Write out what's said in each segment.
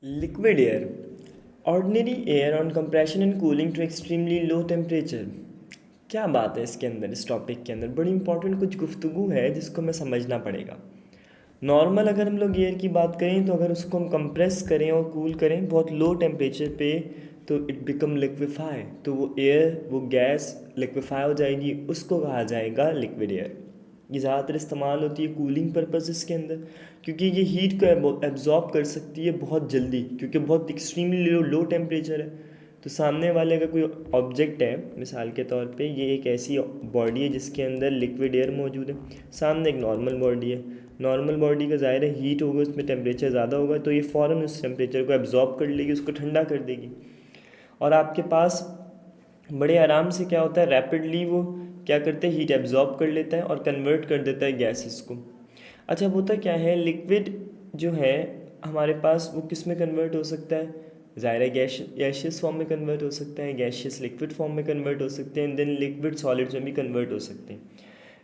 Liquid air. Ordinary air on compression and cooling to extremely low temperature. क्या बात है इसके अंदर, इस टॉपिक के अंदर बड़ी इंपॉर्टेंट कुछ गुफ्तगू है जिसको हमें समझना पड़ेगा। नॉर्मल अगर हम लोग एयर की बात करें तो अगर उसको हम कंप्रेस करें और कूल करें बहुत लो टेम्परेचर पे तो इट बिकम लिक्विफाई, तो वो एयर वो गैस लिक्विफाई हो जाएगी, उसको कहा जाएगा लिक्विड एयर। ये ज़्यादातर इस्तेमाल होती है कूलिंग पर्पसेस के अंदर, क्योंकि ये हीट को एब्जॉर्ब कर सकती है बहुत जल्दी, क्योंकि बहुत एक्सट्रीमली लो टेम्परेचर है। तो सामने वाले का कोई ऑब्जेक्ट है, मिसाल के तौर पे ये एक ऐसी बॉडी है जिसके अंदर लिक्विड एयर मौजूद है, सामने एक नॉर्मल बॉडी है। नॉर्मल बॉडी का ज़ाहिर है हीट होगा, उसमें टेम्परेचर ज़्यादा होगा, तो ये फ़ौरन उस टेम्परेचर को एब्जॉर्ब कर लेगी, उसको ठंडा कर देगी। और आपके पास बड़े आराम से क्या होता है, रैपिडली वो क्या करते हैं, हीट एब्जॉर्ब कर लेता है और कन्वर्ट कर देता है गैसेस को। अच्छा, होता क्या है, लिक्विड जो है हमारे पास वो किस में कन्वर्ट हो सकता है, ज़ाहिर है गैशियस फॉर्म में कन्वर्ट हो सकता है, गैशियस लिक्विड फॉर्म में कन्वर्ट हो सकते हैं, देन लिक्विड सॉलिड्स में भी कन्वर्ट हो सकते हैं।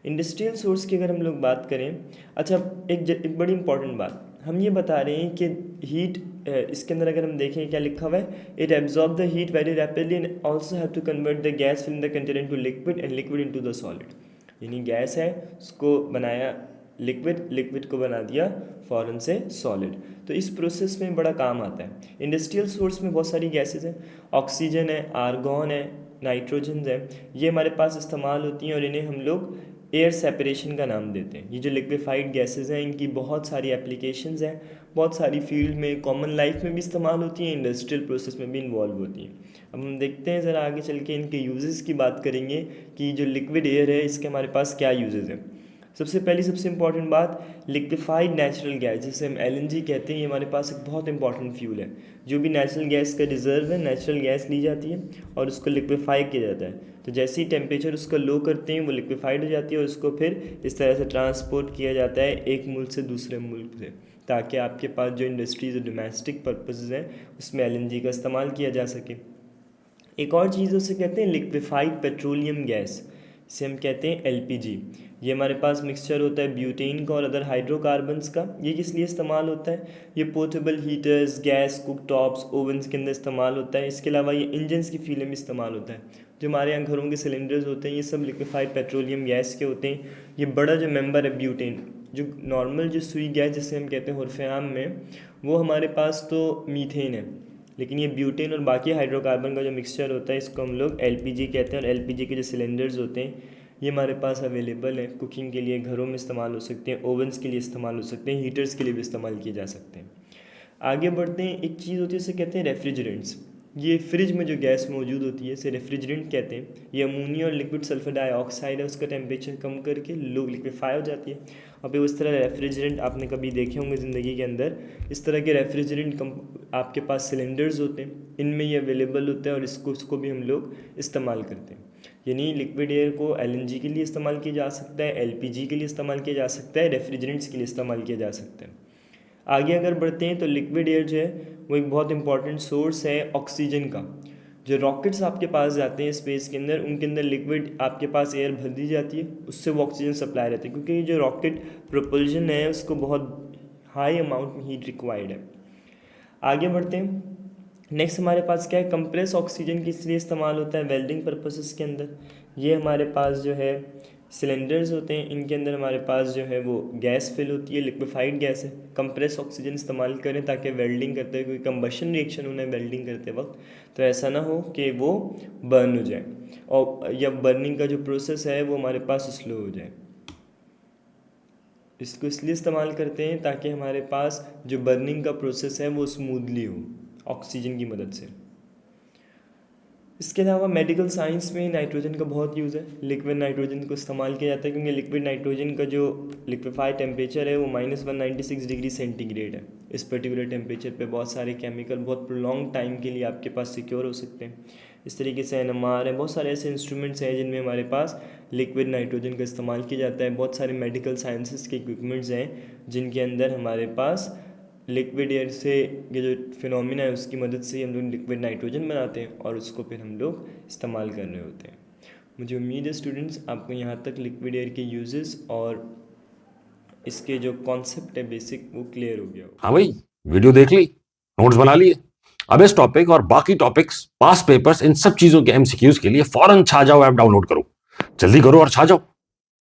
इंडस्ट्रियल सोर्स की अगर हम लोग बात करें, अच्छा एक बड़ी इंपॉर्टेंट बात हम ये बता रहे हैं कि हीट, इसके अंदर अगर हम देखें क्या लिखा हुआ है, it absorb the heat very rapidly and also have to convert the gas from the container to liquid and liquid into the solid. यानी गैस है, उसको बनाया लिक्विड, लिक्विड को बना दिया फ़ौरन से सॉलिड। तो इस प्रोसेस में बड़ा काम आता है। इंडस्ट्रियल सोर्स में बहुत सारी गैसेस हैं, ऑक्सीजन है, आर्गॉन है, नाइट्रोजन है, ये हमारे पास इस्तेमाल होती हैं और इन्हें हम लोग एयर सेपरेशन का नाम देते हैं। ये जो लिक्विफाइड गैसेस हैं इनकी बहुत सारी एप्लीकेशंस हैं, बहुत सारी फील्ड में, कॉमन लाइफ में भी इस्तेमाल होती हैं, इंडस्ट्रियल प्रोसेस में भी इन्वॉल्व होती हैं। अब हम देखते हैं ज़रा आगे चल के इनके यूजेस की बात करेंगे कि जो लिक्विड एयर है इसके हमारे पास क्या यूजेस हैं। सबसे इंपॉर्टेंट बात, लिक्विफाइड नेचुरल गैस जिसे हम एलएनजी कहते हैं, ये हमारे पास एक बहुत इंपॉर्टेंट फ्यूल है। जो भी नेचुरल गैस का रिजर्व है, नेचुरल गैस ली जाती है और उसको लिक्विफाई किया जाता है। तो जैसे ही टेम्परेचर उसका लो करते हैं वो लिक्विफाइड हो जाती है और उसको फिर इस तरह से ट्रांसपोर्ट किया जाता है एक मुल्क से दूसरे मुल्क से, ताकि आपके पास जो इंडस्ट्रीज और डोमेस्टिक पर्पसेस हैं उसमें एलएनजी का इस्तेमाल किया जा सके। एक और चीज़ उसे कहते हैं लिक्विफाइड पेट्रोलियम गैस, इसे हम कहते हैं एलपीजी। ये हमारे पास मिक्सचर होता है ब्यूटेन का और अदर हाइड्रोकार्बन्स का। ये किस लिए इस्तेमाल होता है, ये portable heaters, gas cook tops, ओवन्स के अंदर इस्तेमाल होता है। इसके अलावा ये इंजन्स की फ्यूल में इस्तेमाल होता है। जो हमारे यहाँ घरों के सिलेंडर्स होते हैं ये सब लिक्विफाइड पेट्रोलियम गैस के होते हैं। ये बड़ा जो मेंबर है ब्यूटेन, जो नॉर्मल जो सुई गैस जिसे हम कहते हैं उर्फ़ आम में, वो हमारे पास तो मीथेन है, लेकिन ये ब्यूटेन और बाकी हाइड्रोकार्बन का जो मिक्सचर होता है इसको हम लोग एलपीजी कहते हैं। और एलपीजी के जो सिलेंडर्स होते हैं ये हमारे पास अवेलेबल है, कुकिंग के लिए घरों में इस्तेमाल हो सकते हैं, ओवन्स के लिए इस्तेमाल हो सकते हैं, हीटर्स के लिए भी इस्तेमाल किए जा सकते हैं। आगे बढ़ते हैं, एक चीज़ होती है इसे कहते हैं रेफ्रिजरेंट्स। ये फ्रिज में जो गैस मौजूद होती है इसे रेफ्रिजरेंट कहते हैं। ये अमोनिया और लिक्विड सल्फर डाइऑक्साइड है, उसका टेम्परेचर कम करके लो लिक्विफाई हो जाती है और फिर उस तरह रेफ्रिजरेंट आपने कभी देखे होंगे ज़िंदगी के अंदर। इस तरह के रेफ्रिजरेंट कम आपके पास सिलेंडर्स होते हैं, इनमें ये अवेलेबल होता है और उसको भी हम लोग इस्तेमाल करते हैं। यानी लिक्विड एयर को एलएनजी के लिए इस्तेमाल किया जा सकता है, एलपीजी के लिए इस्तेमाल किया जा सकता है, रेफ्रिजरेंट्स के लिए इस्तेमाल किया जा सकता है। आगे अगर बढ़ते हैं तो लिक्विड एयर जो है वो एक बहुत इंपॉर्टेंट सोर्स है ऑक्सीजन का। जो रॉकेट्स आपके पास जाते हैं स्पेस के अंदर, उनके अंदर लिक्विड आपके पास एयर भर दी जाती है, उससे वो ऑक्सीजन सप्लाई रहती है, क्योंकि ये जो रॉकेट प्रोपल्जन है उसको बहुत हाई अमाउंट में हीट रिक्वायर्ड है। आगे बढ़ते हैं, नेक्स्ट हमारे पास क्या है, कंप्रेस ऑक्सीजन किस लिए इस्तेमाल होता है, वेल्डिंग पर्पसेस के अंदर। ये हमारे पास जो है सिलेंडर्स होते हैं, इनके अंदर हमारे पास जो है वो गैस फिल होती है, लिक्विफाइड गैस है। कंप्रेस ऑक्सीजन इस्तेमाल करें ताकि वेल्डिंग करते हुए कोई कंबशन रिएक्शन होना है वेल्डिंग करते वक्त, तो ऐसा ना हो कि वो बर्न हो जाए और या बर्निंग का जो प्रोसेस है वो हमारे पास स्लो हो जाए। इसको इसलिए इस्तेमाल करते हैं ताकि हमारे पास जो बर्निंग का प्रोसेस है वो स्मूथली हो ऑक्सीजन की मदद से। इसके अलावा मेडिकल साइंस में नाइट्रोजन का बहुत यूज़ है। लिक्विड नाइट्रोजन को इस्तेमाल किया जाता है क्योंकि लिक्विड नाइट्रोजन का जो लिक्विफाइड टेम्परेचर है वो -196 डिग्री सेंटीग्रेड है। इस पर्टिकुलर टेम्परेचर पे बहुत सारे केमिकल बहुत प्रोलॉन्ग टाइम के लिए आपके पास सिक्योर हो सकते हैं। इस तरीके से एनएमआर है, बहुत सारे ऐसे इंस्ट्रूमेंट्स हैं जिनमें हमारे पास लिक्विड नाइट्रोजन का इस्तेमाल किया जाता है। बहुत सारे मेडिकल साइंसेस के इक्विपमेंट्स हैं जिनके अंदर हमारे पास लिक्विड एयर से ये जो फिनोमिना है उसकी मदद से हम लोग लिक्विड नाइट्रोजन बनाते हैं और उसको फिर हम लोग इस्तेमाल कर रहे होते हैं। मुझे उम्मीद है स्टूडेंट्स आपको यहाँ तक लिक्विड एयर के यूजेस और इसके जो कॉन्सेप्ट है बेसिक वो क्लियर हो गया हो। हाँ भाई, वीडियो देख ली। नोट्स बना लिए? अब इस टॉपिक और बाकी टॉपिक्स, पास पेपर्स, इन सब चीजों के एमसीक्यूज के लिए फौरन छा जाओ ऐप डाउनलोड करो। जल्दी करो और छा जाओ।